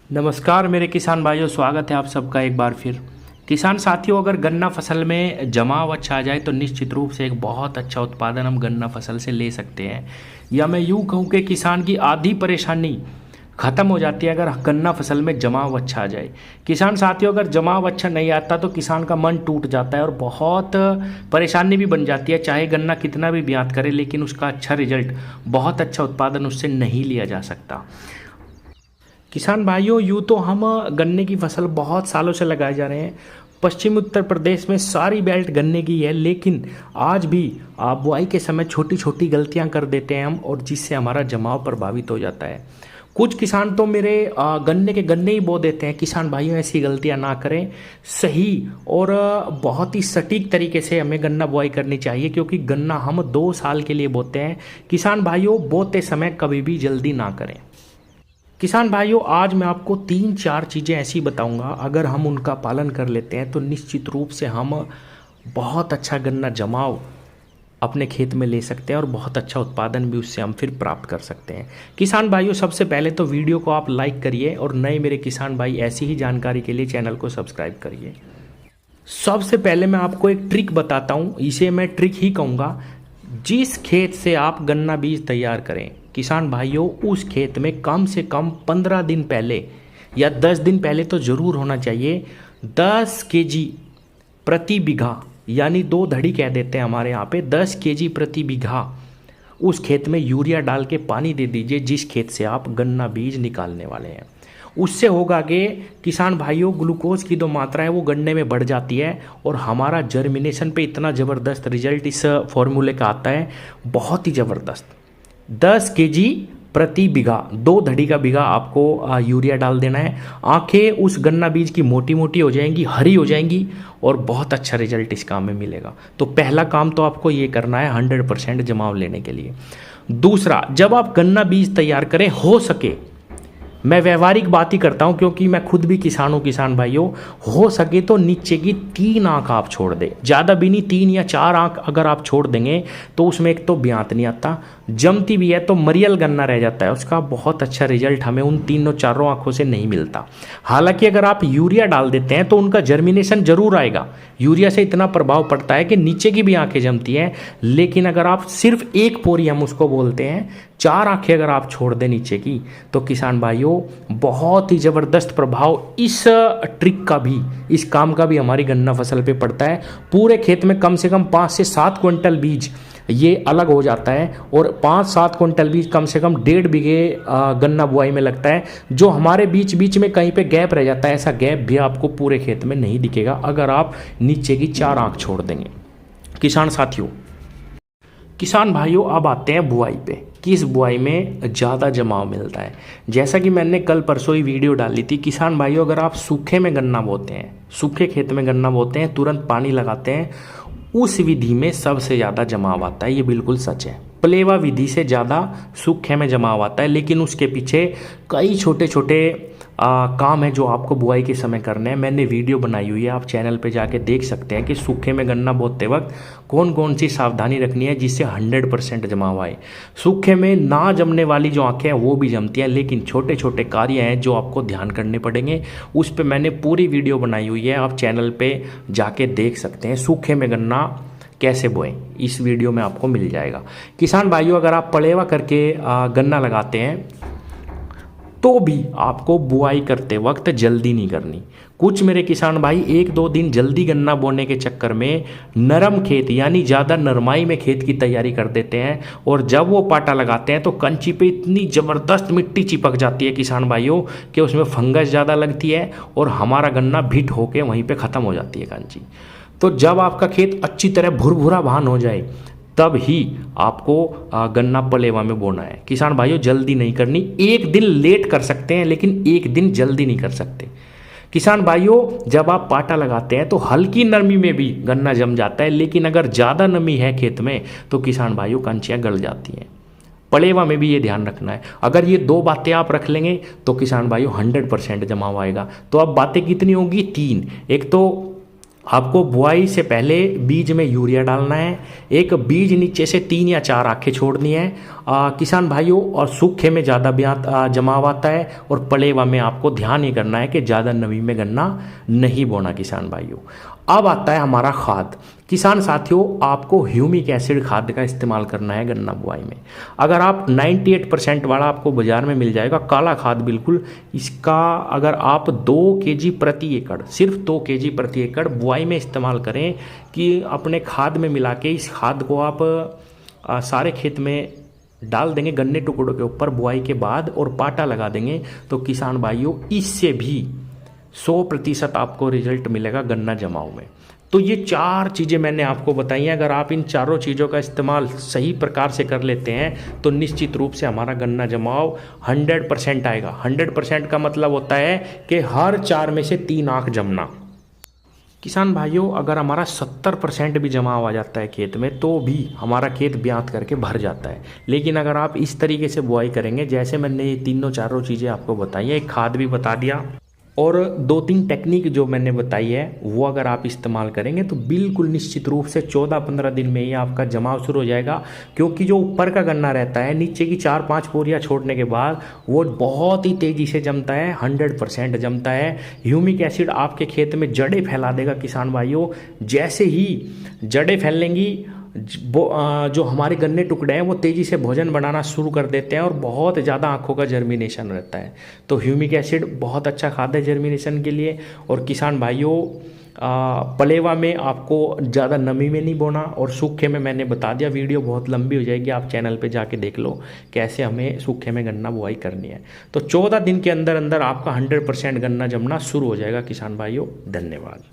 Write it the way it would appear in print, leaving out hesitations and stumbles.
नमस्कार मेरे किसान भाइयों, स्वागत है आप सबका एक बार फिर। किसान साथियों, अगर गन्ना फसल में जमाव अच्छा आ जाए तो निश्चित रूप से एक बहुत अच्छा उत्पादन हम गन्ना फसल से ले सकते हैं। या मैं यूँ कहूँ कि किसान की आधी परेशानी ख़त्म हो जाती है अगर गन्ना फसल में जमाव अच्छा आ जाए। किसान साथियों, अगर जमाव अच्छा नहीं आता तो किसान का मन टूट जाता है और बहुत परेशानी भी बन जाती है। चाहे गन्ना कितना भी ब्यात करे, लेकिन उसका अच्छा रिजल्ट, बहुत अच्छा उत्पादन उससे नहीं लिया जा सकता। किसान भाइयों, यूँ तो हम गन्ने की फसल बहुत सालों से लगाए जा रहे हैं। पश्चिमी उत्तर प्रदेश में सारी बेल्ट गन्ने की है, लेकिन आज भी बुआई के समय छोटी छोटी गलतियां कर देते हैं हम, और जिससे हमारा जमाव प्रभावित हो जाता है। कुछ किसान तो मेरे गन्ने के गन्ने ही बो देते हैं। किसान भाइयों, ऐसी गलतियां ना करें। सही और बहुत ही सटीक तरीके से हमें गन्ना बुआई करनी चाहिए, क्योंकि गन्ना हम 2 साल के लिए बोते हैं। किसान भाइयों, बोते समय कभी भी जल्दी ना करें। किसान भाइयों, आज मैं आपको 3-4 चीज़ें ऐसी बताऊंगा, अगर हम उनका पालन कर लेते हैं तो निश्चित रूप से हम बहुत अच्छा गन्ना जमाव अपने खेत में ले सकते हैं और बहुत अच्छा उत्पादन भी उससे हम फिर प्राप्त कर सकते हैं। किसान भाइयों, सबसे पहले तो वीडियो को आप लाइक करिए, और नए मेरे किसान भाई ऐसी ही जानकारी के लिए चैनल को सब्सक्राइब करिए। सबसे पहले मैं आपको एक ट्रिक बताता हूँ, इसे मैं ट्रिक ही कहूँगा। जिस खेत से आप गन्ना बीज तैयार करें किसान भाइयों, उस खेत में कम से कम 15 दिन पहले या 10 दिन पहले तो ज़रूर होना चाहिए 10 केजी प्रति बीघा, यानी 2 धड़ी कह देते हैं हमारे यहाँ पे, 10 केजी प्रति बीघा उस खेत में यूरिया डाल के पानी दे दीजिए, जिस खेत से आप गन्ना बीज निकालने वाले हैं। उससे होगा कि किसान भाइयों, ग्लूकोज की जो मात्रा है वो गन्ने में बढ़ जाती है, और हमारा जर्मिनेशन पे इतना ज़बरदस्त रिजल्ट इस फॉर्मूले का आता है, बहुत ही ज़बरदस्त। 10 केजी प्रति बीघा, 2 धड़ी का बीघा आपको यूरिया डाल देना है। आंखें उस गन्ना बीज की मोटी मोटी हो जाएंगी, हरी हो जाएंगी, और बहुत अच्छा रिजल्ट इस काम में मिलेगा। तो पहला काम तो आपको ये करना है 100% जमाव लेने के लिए। दूसरा, जब आप गन्ना बीज तैयार करें, हो सके, मैं व्यवहारिक बात ही करता हूं क्योंकि मैं खुद भी किसान हूं। किसान भाइयों, हो सके तो नीचे की 3 आंख आप छोड़ दें, ज़्यादा भी नहीं, 3 या 4 आंख अगर आप छोड़ देंगे तो उसमें एक तो ब्यात नहीं आता, जमती भी है तो मरियल गन्ना रह जाता है, उसका बहुत अच्छा रिजल्ट हमें उन 3-4 आंखों से नहीं मिलता। हालांकि अगर आप यूरिया डाल देते हैं तो उनका जर्मिनेशन जरूर आएगा। यूरिया से इतना प्रभाव पड़ता है कि नीचे की भी आंखें जमती हैं, लेकिन अगर आप सिर्फ एक पोरी, हम उसको बोलते हैं, 4 आंखें अगर आप छोड़ दें नीचे की, तो किसान भाइयों बहुत ही ज़बरदस्त प्रभाव इस ट्रिक का भी, इस काम का भी हमारी गन्ना फसल पे पड़ता है। पूरे खेत में कम से कम 5 से 7 क्विंटल बीज ये अलग हो जाता है, और 5-7 क्विंटल बीज कम से कम 1.5 बीघे गन्ना बुआई में लगता है। जो हमारे बीच बीच में कहीं पे गैप रह जाता है, ऐसा गैप भी आपको पूरे खेत में नहीं दिखेगा अगर आप नीचे की 4 आंख छोड़ देंगे। किसान साथियों, किसान भाइयों, अब आते हैं बुआई पे, किस बुआई में ज़्यादा जमाव मिलता है। जैसा कि मैंने कल परसों ही वीडियो डाली थी, किसान भाइयों, अगर आप सूखे में गन्ना बोते हैं, सूखे खेत में गन्ना बोते हैं, तुरंत पानी लगाते हैं, उस विधि में सबसे ज़्यादा जमाव आता है। ये बिल्कुल सच है। प्लेवा विधि से ज़्यादा सूखे में जमाव आता है, लेकिन उसके पीछे कई छोटे छोटे काम है जो आपको बुआई के समय करने हैं। मैंने वीडियो बनाई हुई है, आप चैनल पे जाके देख सकते हैं कि सूखे में गन्ना बोते वक्त कौन कौन सी सावधानी रखनी है जिससे 100% जमाव आए। सूखे में ना जमने वाली जो आंखें हैं वो भी जमती हैं, लेकिन छोटे छोटे कार्य हैं जो आपको ध्यान करने पड़ेंगे। उस पर मैंने पूरी वीडियो बनाई हुई है, आप चैनल पर जाके देख सकते हैं। सूखे में गन्ना कैसे बोएं, इस वीडियो में आपको मिल जाएगा। किसान भाइयों, अगर आप पलेवा करके गन्ना लगाते हैं तो भी आपको बुआई करते वक्त जल्दी नहीं करनी। कुछ मेरे किसान भाई 1-2 दिन जल्दी गन्ना बोने के चक्कर में नरम खेत, यानी ज़्यादा नरमाई में खेत की तैयारी कर देते हैं, और जब वो पाटा लगाते हैं तो कंची पे इतनी ज़बरदस्त मिट्टी चिपक जाती है किसान भाइयों कि उसमें फंगस ज़्यादा लगती है, और हमारा गन्ना भिट होकर वहीं पर ख़त्म हो जाती है कंची। तो जब आपका खेत अच्छी तरह भुरभुरा भान हो जाए, तब ही आपको गन्ना पलेवा में बोना है। किसान भाइयों, जल्दी नहीं करनी। 1 दिन लेट कर सकते हैं, लेकिन 1 दिन जल्दी नहीं कर सकते। किसान भाइयों, जब आप पाटा लगाते हैं तो हल्की नमी में भी गन्ना जम जाता है, लेकिन अगर ज़्यादा नमी है खेत में तो किसान भाइयों कंचियाँ गल जाती हैं। पलेवा में भी ये ध्यान रखना है। अगर ये 2 बातें आप रख लेंगे तो किसान भाइयों 100% जमाव आएगा। तो अब बातें कितनी होंगी? 3। एक तो आपको बुआई से पहले बीज में यूरिया डालना है। एक बीज नीचे से 3 या 4 आंखें छोड़नी है किसान भाइयों। और सूखे में ज़्यादा ब्यात जमाव आता है, और पलेवा में आपको ध्यान ही करना है कि ज़्यादा नमी में गन्ना नहीं बोना किसान भाइयों। अब आता है हमारा खाद। किसान साथियों, आपको ह्यूमिक एसिड खाद का इस्तेमाल करना है गन्ना बुआई में। अगर आप 98% वाला आपको बाजार में मिल जाएगा काला खाद बिल्कुल, इसका अगर आप 2 केजी प्रति एकड़, सिर्फ 2 केजी प्रति एकड़ बुआई में इस्तेमाल करें कि अपने खाद में मिला के इस खाद को आप सारे खेत में डाल देंगे गन्ने टुकड़ों के ऊपर बुआई के बाद, और पाटा लगा देंगे, तो किसान भाइयों इससे भी 100% आपको रिजल्ट मिलेगा गन्ना जमाव में। तो ये 4 चीज़ें मैंने आपको बताई हैं। अगर आप इन चारों चीज़ों का इस्तेमाल सही प्रकार से कर लेते हैं तो निश्चित रूप से हमारा गन्ना जमाव 100% आएगा। 100% का मतलब होता है कि हर 4 में से 3 आंख जमना। किसान भाइयों, अगर हमारा 70% भी जमाव आ जाता है खेत में तो भी हमारा खेत ब्यात करके भर जाता है। लेकिन अगर आप इस तरीके से बुआई करेंगे जैसे मैंने ये तीनों चारों चीज़ें आपको बताई हैं, एक खाद भी बता दिया, और 2-3 टेक्निक जो मैंने बताई है वो अगर आप इस्तेमाल करेंगे तो बिल्कुल निश्चित रूप से 14-15 दिन में ही आपका जमाव शुरू हो जाएगा। क्योंकि जो ऊपर का गन्ना रहता है नीचे की 4-5 पोरियाँ छोड़ने के बाद वो बहुत ही तेज़ी से जमता है, 100% जमता है। ह्यूमिक एसिड आपके खेत में जड़ें फैला देगा किसान भाइयों। जैसे ही जड़ें फैलेंगी जो हमारे गन्ने टुकड़े हैं वो तेज़ी से भोजन बनाना शुरू कर देते हैं और बहुत ज़्यादा आँखों का जर्मिनेशन रहता है। तो ह्यूमिक एसिड बहुत अच्छा खाद है जर्मिनेशन के लिए। और किसान भाइयों, पलेवा में आपको ज़्यादा नमी में नहीं बोना, और सूखे में मैंने बता दिया, वीडियो बहुत लंबी हो जाएगी, आप चैनल पे जाके देख लो कैसे हमें सूखे में गन्ना बुआई करनी है। तो 14 दिन के अंदर अंदर आपका 100% गन्ना जमना शुरू हो जाएगा किसान भाइयों। धन्यवाद।